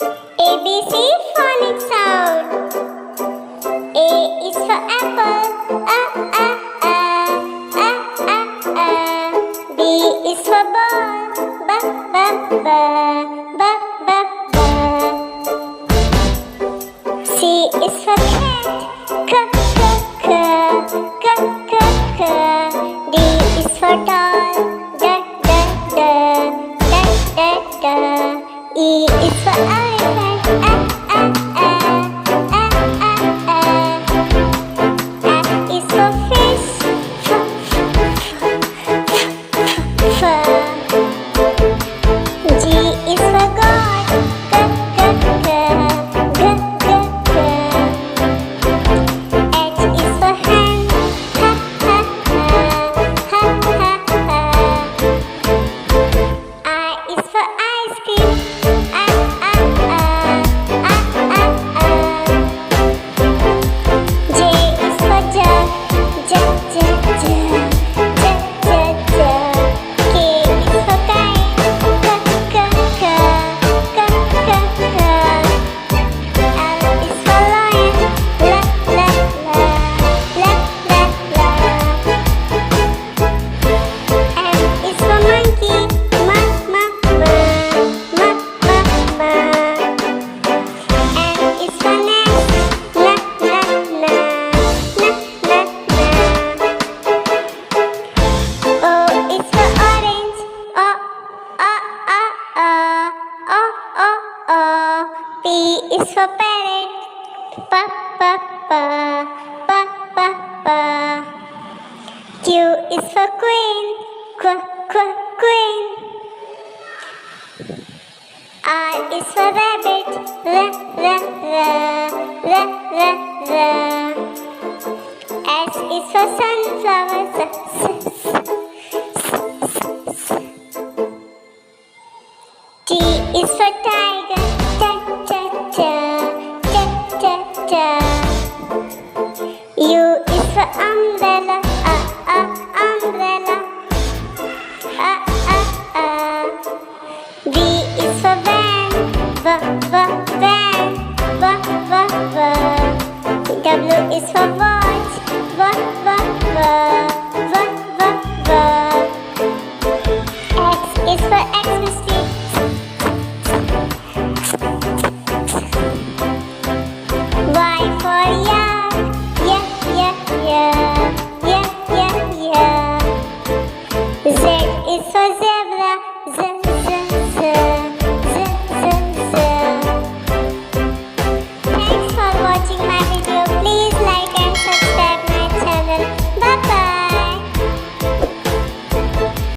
ABC phonics sound. A is for apple. B is for ball. B. C is for cat. K. D is for doll. D. E is for elephant. F is for fish. G is for God. H is for hen. I is for ice cream. J is for jug. K is for kite. L is for lion. M is for monkey. N is for nest. O is for orange. P is for parrot. Q is for queen. Queen. R is for rabbit. S is for sunflower. T is for tiger. U is for umbrella. V is for van.